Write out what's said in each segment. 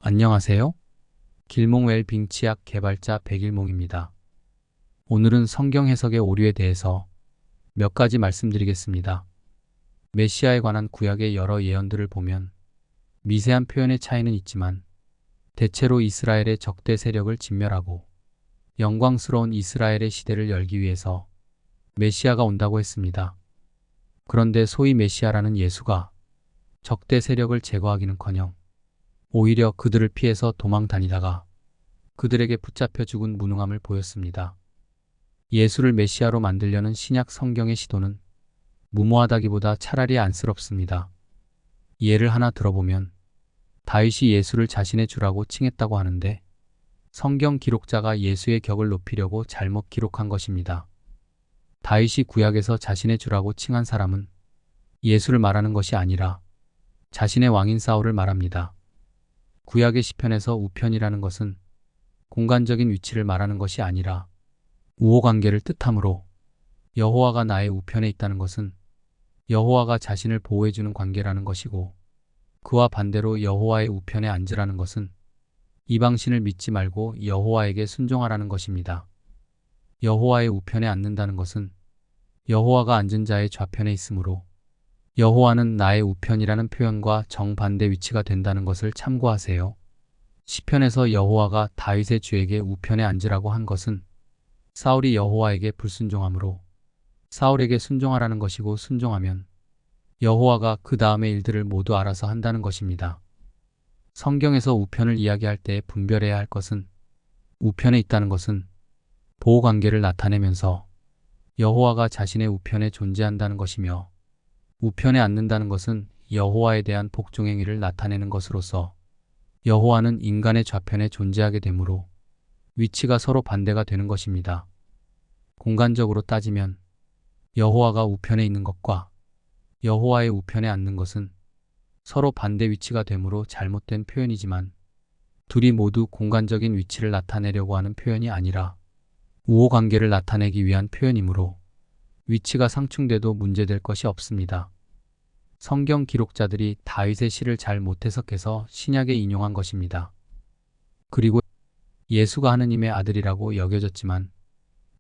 안녕하세요. 길몽 웰빙 치약 개발자 백일몽입니다. 오늘은 성경 해석의 오류에 대해서 몇 가지 말씀드리겠습니다. 메시아에 관한 구약의 여러 예언들을 보면 미세한 표현의 차이는 있지만 대체로 이스라엘의 적대 세력을 진멸하고 영광스러운 이스라엘의 시대를 열기 위해서 메시아가 온다고 했습니다. 그런데 소위 메시아라는 예수가 적대 세력을 제거하기는커녕 오히려 그들을 피해서 도망 다니다가 그들에게 붙잡혀 죽은 무능함을 보였습니다. 예수를 메시아로 만들려는 신약 성경의 시도는 무모하다기보다 차라리 안쓰럽습니다. 예를 하나 들어보면 다윗이 예수를 자신의 주라고 칭했다고 하는데 성경 기록자가 예수의 격을 높이려고 잘못 기록한 것입니다. 다윗이 구약에서 자신의 주라고 칭한 사람은 예수를 말하는 것이 아니라 자신의 왕인 사울을 말합니다. 구약의 시편에서 우편이라는 것은 공간적인 위치를 말하는 것이 아니라 우호관계를 뜻하므로 여호와가 나의 우편에 있다는 것은 여호와가 자신을 보호해주는 관계라는 것이고, 그와 반대로 여호와의 우편에 앉으라는 것은 이방신을 믿지 말고 여호와에게 순종하라는 것입니다. 여호와의 우편에 앉는다는 것은 여호와가 앉은 자의 좌편에 있으므로 여호와는 나의 우편이라는 표현과 정반대 위치가 된다는 것을 참고하세요. 시편에서 여호와가 다윗의 주에게 우편에 앉으라고 한 것은 사울이 여호와에게 불순종하므로 사울에게 순종하라는 것이고, 순종하면 여호와가 그 다음의 일들을 모두 알아서 한다는 것입니다. 성경에서 우편을 이야기할 때 분별해야 할 것은 우편에 있다는 것은 보호관계를 나타내면서 여호와가 자신의 우편에 존재한다는 것이며, 우편에 앉는다는 것은 여호와에 대한 복종행위를 나타내는 것으로서 여호와는 인간의 좌편에 존재하게 되므로 위치가 서로 반대가 되는 것입니다. 공간적으로 따지면 여호와가 우편에 있는 것과 여호와의 우편에 앉는 것은 서로 반대 위치가 되므로 잘못된 표현이지만, 둘이 모두 공간적인 위치를 나타내려고 하는 표현이 아니라 우호관계를 나타내기 위한 표현이므로 위치가 상충돼도 문제될 것이 없습니다. 성경 기록자들이 다윗의 시를 잘 못 해석해서 신약에 인용한 것입니다. 그리고 예수가 하느님의 아들이라고 여겨졌지만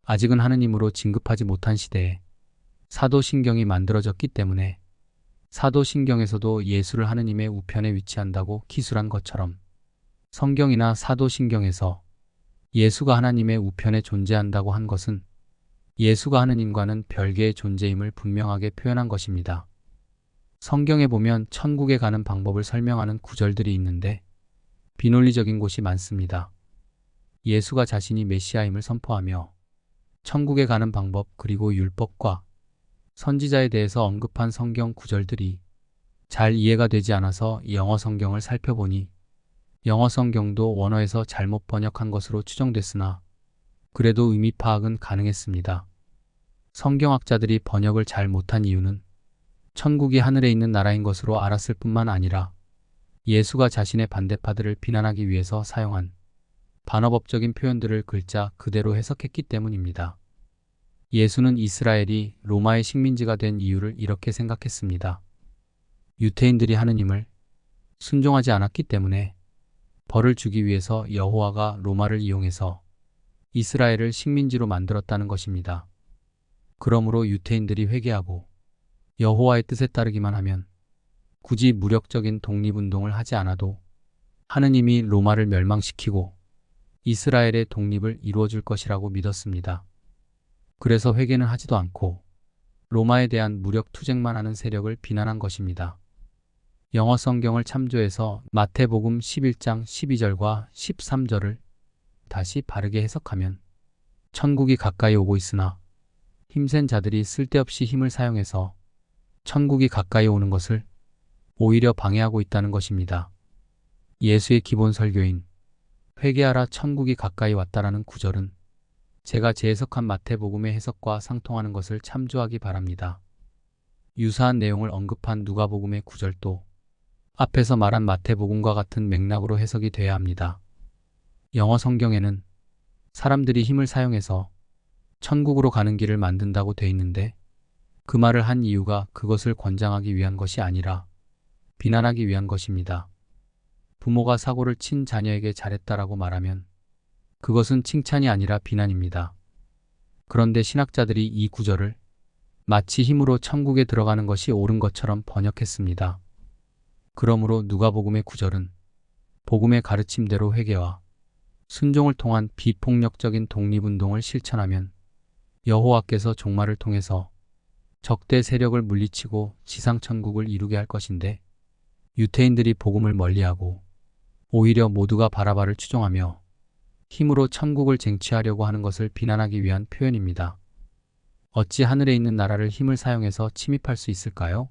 아직은 하느님으로 진급하지 못한 시대에 사도신경이 만들어졌기 때문에 사도신경에서도 예수를 하느님의 우편에 위치한다고 기술한 것처럼 성경이나 사도신경에서 예수가 하나님의 우편에 존재한다고 한 것은 예수가 하느님과는 별개의 존재임을 분명하게 표현한 것입니다. 성경에 보면 천국에 가는 방법을 설명하는 구절들이 있는데 비논리적인 곳이 많습니다. 예수가 자신이 메시아임을 선포하며 천국에 가는 방법, 그리고 율법과 선지자에 대해서 언급한 성경 구절들이 잘 이해가 되지 않아서 영어 성경을 살펴보니 영어 성경도 원어에서 잘못 번역한 것으로 추정됐으나 그래도 의미 파악은 가능했습니다. 성경학자들이 번역을 잘 못한 이유는 천국이 하늘에 있는 나라인 것으로 알았을 뿐만 아니라 예수가 자신의 반대파들을 비난하기 위해서 사용한 반어법적인 표현들을 글자 그대로 해석했기 때문입니다. 예수는 이스라엘이 로마의 식민지가 된 이유를 이렇게 생각했습니다. 유태인들이 하느님을 순종하지 않았기 때문에 벌을 주기 위해서 여호와가 로마를 이용해서 이스라엘을 식민지로 만들었다는 것입니다. 그러므로 유태인들이 회개하고 여호와의 뜻에 따르기만 하면 굳이 무력적인 독립운동을 하지 않아도 하느님이 로마를 멸망시키고 이스라엘의 독립을 이루어줄 것이라고 믿었습니다. 그래서 회개는 하지도 않고 로마에 대한 무력 투쟁만 하는 세력을 비난한 것입니다. 영어 성경을 참조해서 마태복음 11장 12절과 13절을 다시 바르게 해석하면 천국이 가까이 오고 있으나 힘센 자들이 쓸데없이 힘을 사용해서 천국이 가까이 오는 것을 오히려 방해하고 있다는 것입니다. 예수의 기본 설교인 회개하라 천국이 가까이 왔다라는 구절은 제가 재해석한 마태복음의 해석과 상통하는 것을 참조하기 바랍니다. 유사한 내용을 언급한 누가복음의 구절도 앞에서 말한 마태복음과 같은 맥락으로 해석이 돼야 합니다. 영어 성경에는 사람들이 힘을 사용해서 천국으로 가는 길을 만든다고 돼 있는데 그 말을 한 이유가 그것을 권장하기 위한 것이 아니라 비난하기 위한 것입니다. 부모가 사고를 친 자녀에게 잘했다라고 말하면 그것은 칭찬이 아니라 비난입니다. 그런데 신학자들이 이 구절을 마치 힘으로 천국에 들어가는 것이 옳은 것처럼 번역했습니다. 그러므로 누가복음의 구절은 복음의 가르침대로 회개와 순종을 통한 비폭력적인 독립운동을 실천하면 여호와께서 종말을 통해서 적대 세력을 물리치고 지상천국을 이루게 할 것인데, 유태인들이 복음을 멀리하고 오히려 모두가 바라바를 추종하며 힘으로 천국을 쟁취하려고 하는 것을 비난하기 위한 표현입니다. 어찌 하늘에 있는 나라를 힘을 사용해서 침입할 수 있을까요?